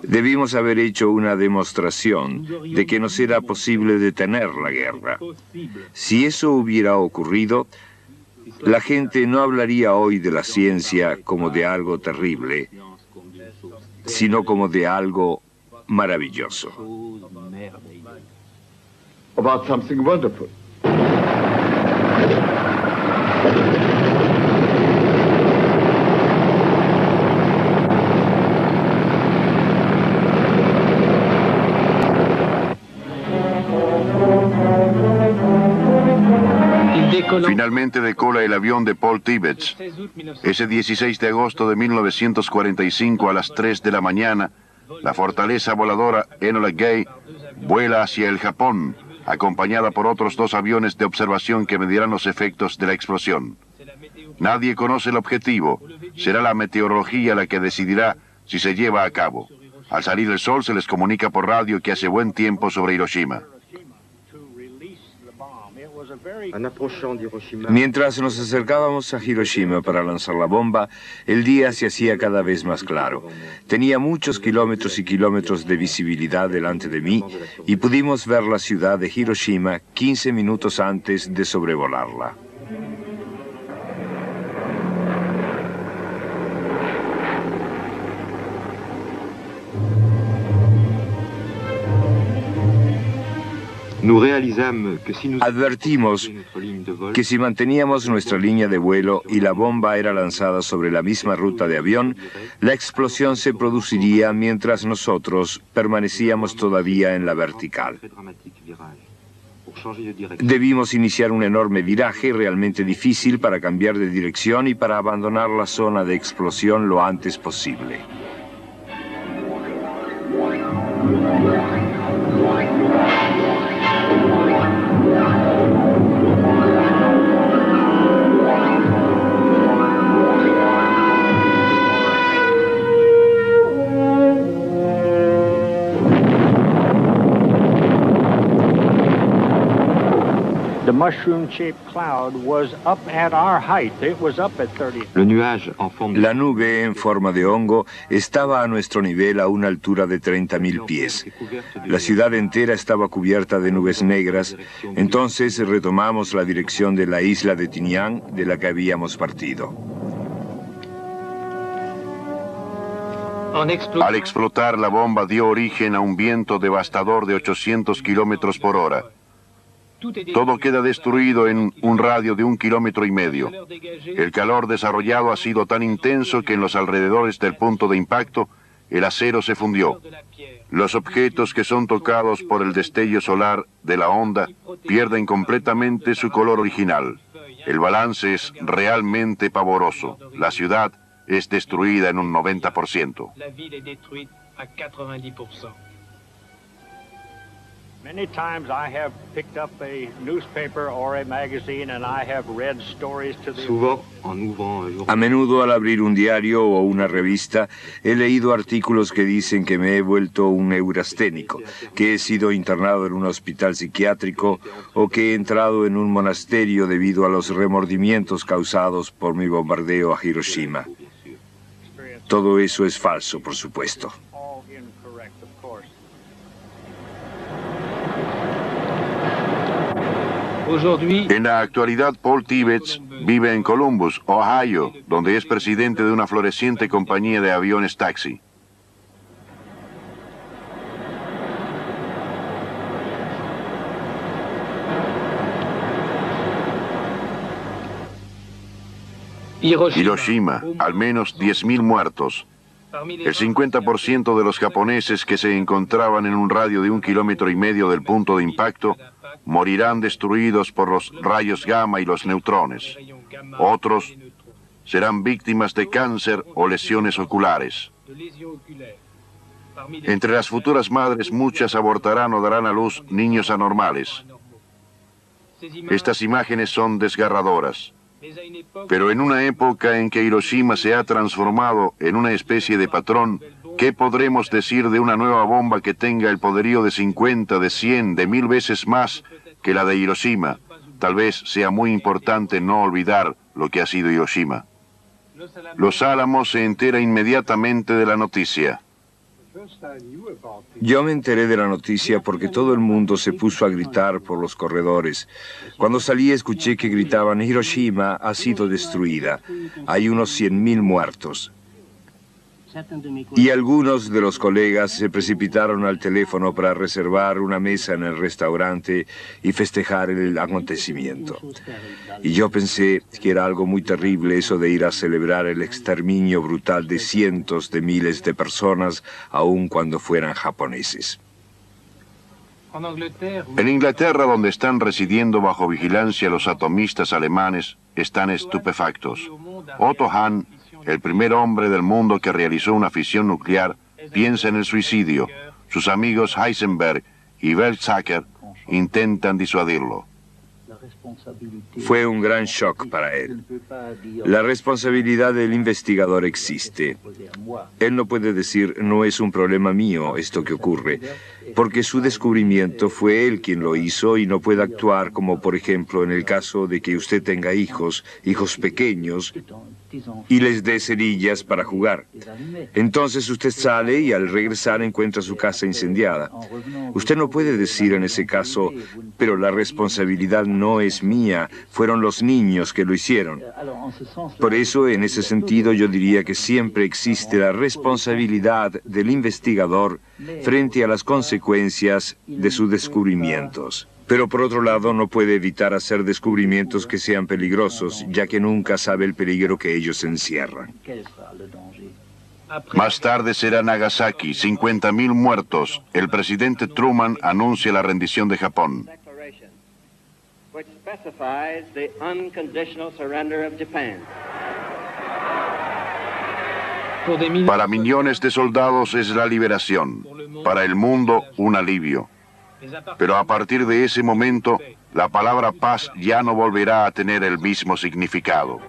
Debimos haber hecho una demostración de que nos era posible detener la guerra. Si eso hubiera ocurrido, la gente no hablaría hoy de la ciencia como de algo terrible, sino como de algo maravilloso. About something wonderful. Finalmente decola el avión de Paul Tibbets. Ese 16 de agosto de 1945 a las 3 de la mañana, la fortaleza voladora Enola Gay vuela hacia el Japón, acompañada por otros 2 aviones de observación que medirán los efectos de la explosión. Nadie conoce el objetivo. Será la meteorología la que decidirá si se lleva a cabo. Al salir el sol se les comunica por radio que hace buen tiempo sobre Hiroshima. Mientras nos acercábamos a Hiroshima para lanzar la bomba, el día se hacía cada vez más claro. Tenía muchos kilómetros y kilómetros de visibilidad delante de mí y pudimos ver la ciudad de Hiroshima 15 minutos antes de sobrevolarla. Advertimos que si manteníamos nuestra línea de vuelo y la bomba era lanzada sobre la misma ruta de avión, la explosión se produciría mientras nosotros permanecíamos todavía en la vertical. Debimos iniciar un enorme viraje realmente difícil para cambiar de dirección y para abandonar la zona de explosión lo antes posible. The mushroom-shaped cloud was up at our height. It was up at 30. La nube en forma de hongo estaba a nuestro nivel a una altura de 30.000 pies. La ciudad entera estaba cubierta de nubes negras. Entonces retomamos la dirección de la isla de Tinian, de la que habíamos partido. Al explotar, la bomba dio origen a un viento devastador de 800 kilómetros por hora. Todo queda destruido en un radio de 1,5 kilómetros. El calor desarrollado ha sido tan intenso que en los alrededores del punto de impacto, el acero se fundió. Los objetos que son tocados por el destello solar de la onda pierden completamente su color original. El balance es realmente pavoroso. La ciudad es destruida en un 90%. Many times I have picked up a newspaper or a magazine and I have read stories to the... A menudo al abrir un diario o una revista he leído artículos que dicen que me he vuelto un neurasténico, que he sido internado en un hospital psiquiátrico o que he entrado en un monasterio debido a los remordimientos causados por mi bombardeo a Hiroshima. Todo eso es falso, por supuesto. En la actualidad, Paul Tibbets vive en Columbus, Ohio, donde es presidente de una floreciente compañía de aviones taxi. Hiroshima, al menos 10.000 muertos. El 50% de los japoneses que se encontraban en un radio de 1,5 kilómetros del punto de impacto morirán destruidos por los rayos gamma y los neutrones. Otros serán víctimas de cáncer o lesiones oculares. Entre las futuras madres, muchas abortarán o darán a luz niños anormales. Estas imágenes son desgarradoras. Pero en una época en que Hiroshima se ha transformado en una especie de patrón, ¿qué podremos decir de una nueva bomba que tenga el poderío de 50, de 100, de 1000 veces más que la de Hiroshima? Tal vez sea muy importante no olvidar lo que ha sido Hiroshima. Los Álamos se entera inmediatamente de la noticia. Yo me enteré de la noticia porque todo el mundo se puso a gritar por los corredores. Cuando salí escuché que gritaban: Hiroshima ha sido destruida, hay unos 100.000 muertos. Y algunos de los colegas se precipitaron al teléfono para reservar una mesa en el restaurante y festejar el acontecimiento. Y yo pensé que era algo muy terrible eso de ir a celebrar el exterminio brutal de cientos de miles de personas, aun cuando fueran japoneses. En Inglaterra, donde están residiendo bajo vigilancia los atomistas alemanes, están estupefactos. Otto Hahn, el primer hombre del mundo que realizó una fisión nuclear, piensa en el suicidio. Sus amigos Heisenberg y Weizsäcker intentan disuadirlo. Fue un gran shock para él. La responsabilidad del investigador existe. Él no puede decir: no es un problema mío esto que ocurre, porque su descubrimiento fue él quien lo hizo y no puede actuar como, por ejemplo, en el caso de que usted tenga hijos pequeños, y les dé cerillas para jugar. Entonces usted sale y al regresar encuentra su casa incendiada. Usted no puede decir en ese caso: pero la responsabilidad no es mía, fueron los niños que lo hicieron. Por eso, en ese sentido, yo diría que siempre existe la responsabilidad del investigador frente a las consecuencias de sus descubrimientos. Pero por otro lado, no puede evitar hacer descubrimientos que sean peligrosos, ya que nunca sabe el peligro que ellos encierran. Más tarde será Nagasaki, 50.000 muertos. El presidente Truman anuncia la rendición de Japón. Para millones de soldados es la liberación, para el mundo un alivio. Pero a partir de ese momento, la palabra paz ya no volverá a tener el mismo significado.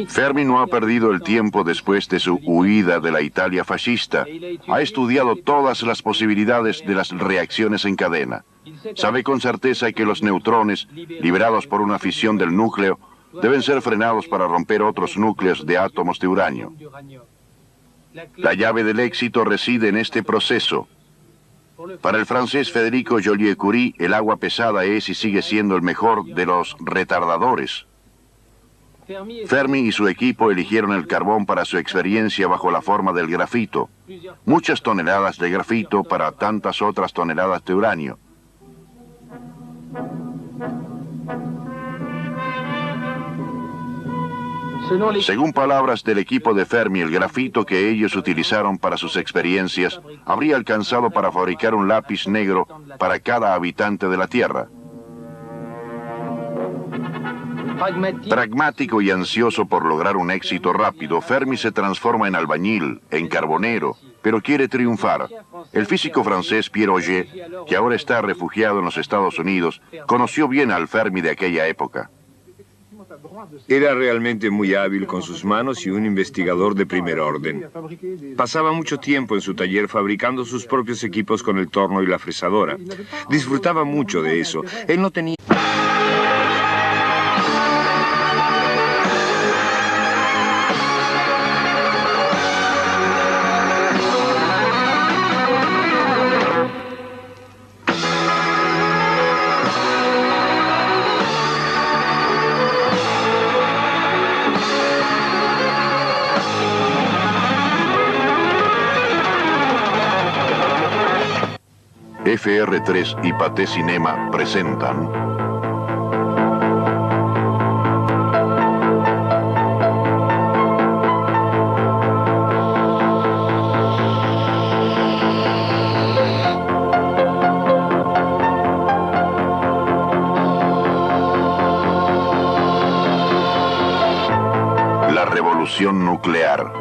Fermi no ha perdido el tiempo después de su huida de la Italia fascista. Ha estudiado todas las posibilidades de las reacciones en cadena. Sabe con certeza que los neutrones, liberados por una fisión del núcleo, deben ser frenados para romper otros núcleos de átomos de uranio. La llave del éxito reside en este proceso. Para el francés Federico Joliot-Curie, el agua pesada es y sigue siendo el mejor de los retardadores. Fermi y su equipo eligieron el carbón para su experiencia bajo la forma del grafito. Muchas toneladas de grafito para tantas otras toneladas de uranio. Según palabras del equipo de Fermi, el grafito que ellos utilizaron para sus experiencias habría alcanzado para fabricar un lápiz negro para cada habitante de la Tierra. Pragmático y ansioso por lograr un éxito rápido, Fermi se transforma en albañil, en carbonero, pero quiere triunfar. El físico francés Pierre Auger, que ahora está refugiado en los Estados Unidos, conoció bien al Fermi de aquella época. Era realmente muy hábil con sus manos y un investigador de primer orden. Pasaba mucho tiempo en su taller fabricando sus propios equipos con el torno y la fresadora. Disfrutaba mucho de eso. Él no tenía... FR3 y Pathé Cinema presentan La revolución nuclear.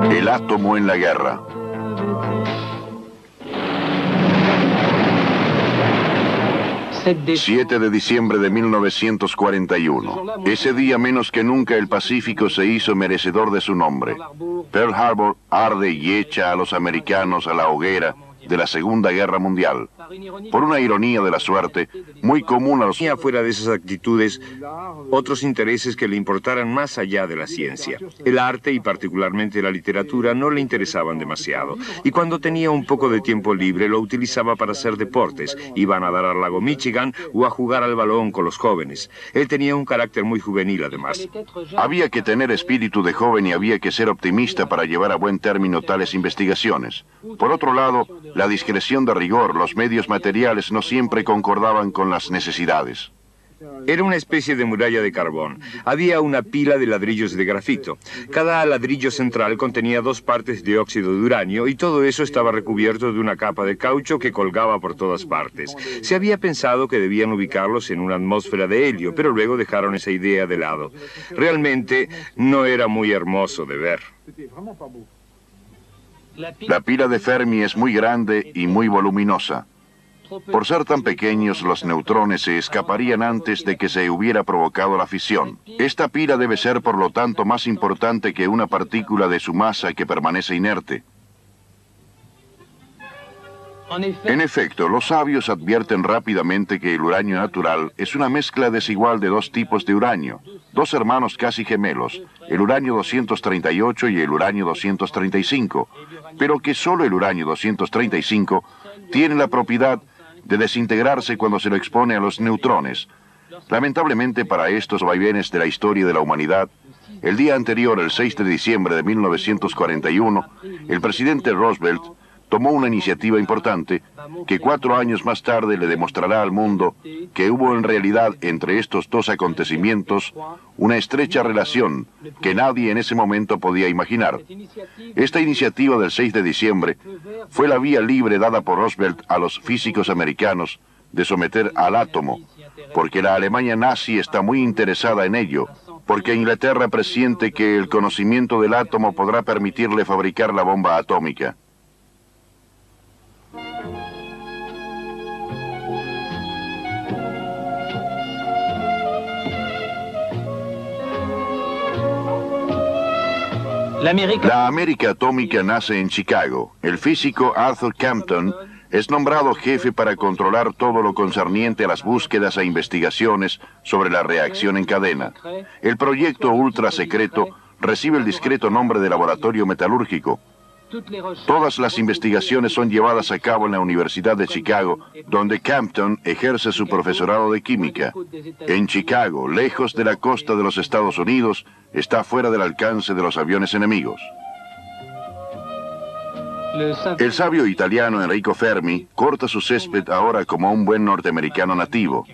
El átomo en la guerra. ...7 de diciembre de 1941. Ese día menos que nunca el Pacífico se hizo merecedor de su nombre. Pearl Harbor arde y echa a los americanos a la hoguera de la Segunda Guerra Mundial. Por una ironía de la suerte, muy común a los... Fuera de esas actitudes, otros intereses que le importaran más allá de la ciencia. El arte y particularmente la literatura no le interesaban demasiado. Y cuando tenía un poco de tiempo libre lo utilizaba para hacer deportes. Iba a nadar al lago Michigan o a jugar al balón con los jóvenes. Él tenía un carácter muy juvenil además. Había que tener espíritu de joven y había que ser optimista para llevar a buen término tales investigaciones. Por otro lado, la discreción de rigor, los medios materiales no siempre concordaban con las necesidades. Era una especie de muralla de carbón. Había una pila de ladrillos de grafito. Cada ladrillo central contenía 2 partes de óxido de uranio y todo eso estaba recubierto de una capa de caucho que colgaba por todas partes. Se había pensado que debían ubicarlos en una atmósfera de helio, pero luego dejaron esa idea de lado. Realmente no era muy hermoso de ver. La pila de Fermi es muy grande y muy voluminosa. Por ser tan pequeños, los neutrones se escaparían antes de que se hubiera provocado la fisión. Esta pila debe ser, por lo tanto, más importante que una partícula de su masa que permanece inerte. En efecto, los sabios advierten rápidamente que el uranio natural es una mezcla desigual de 2 tipos de uranio, 2 hermanos casi gemelos, el uranio 238 y el uranio 235, pero que solo el uranio 235 tiene la propiedad de desintegrarse cuando se lo expone a los neutrones. Lamentablemente para estos vaivenes de la historia de la humanidad, el día anterior, el 6 de diciembre de 1941, el presidente Roosevelt tomó una iniciativa importante que 4 años más tarde le demostrará al mundo que hubo en realidad entre estos 2 acontecimientos una estrecha relación que nadie en ese momento podía imaginar. Esta iniciativa del 6 de diciembre fue la vía libre dada por Roosevelt a los físicos americanos de someter al átomo, porque la Alemania nazi está muy interesada en ello, porque Inglaterra presiente que el conocimiento del átomo podrá permitirle fabricar la bomba atómica. La América atómica nace en Chicago. El físico Arthur Compton es nombrado jefe para controlar todo lo concerniente a las búsquedas e investigaciones sobre la reacción en cadena. El proyecto ultra secreto recibe el discreto nombre de Laboratorio Metalúrgico. Todas las investigaciones son llevadas a cabo en la Universidad de Chicago, donde Compton ejerce su profesorado de química. En Chicago, lejos de la costa de los Estados Unidos, está fuera del alcance de los aviones enemigos. El sabio italiano Enrico Fermi corta su césped ahora como un buen norteamericano nativo.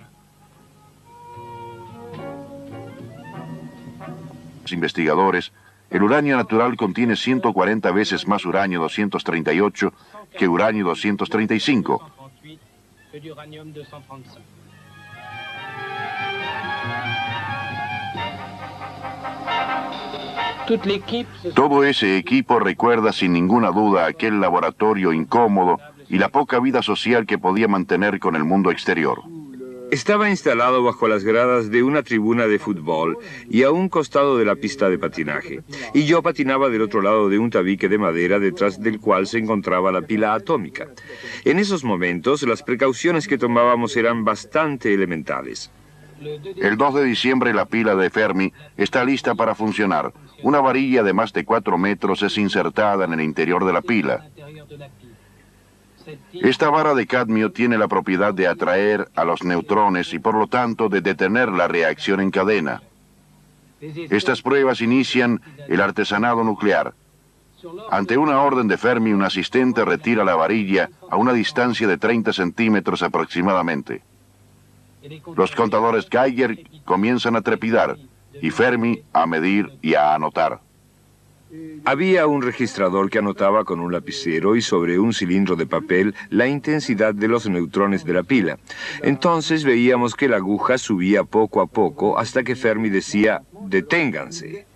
Los investigadores, el uranio natural contiene 140 veces más uranio 238 que uranio 235. Todo ese equipo recuerda sin ninguna duda aquel laboratorio incómodo y la poca vida social que podía mantener con el mundo exterior. Estaba instalado bajo las gradas de una tribuna de fútbol y a un costado de la pista de patinaje. Y yo patinaba del otro lado de un tabique de madera detrás del cual se encontraba la pila atómica. En esos momentos, las precauciones que tomábamos eran bastante elementales. El 2 de diciembre la pila de Fermi está lista para funcionar. Una varilla de más de 4 metros es insertada en el interior de la pila. Esta vara de cadmio tiene la propiedad de atraer a los neutrones y por lo tanto de detener la reacción en cadena. Estas pruebas inician el artesanado nuclear. Ante una orden de Fermi, un asistente retira la varilla a una distancia de 30 centímetros aproximadamente. Los contadores Geiger comienzan a trepidar y Fermi a medir y a anotar. Había un registrador que anotaba con un lapicero y sobre un cilindro de papel la intensidad de los neutrones de la pila. Entonces veíamos que la aguja subía poco a poco hasta que Fermi decía, «Deténganse».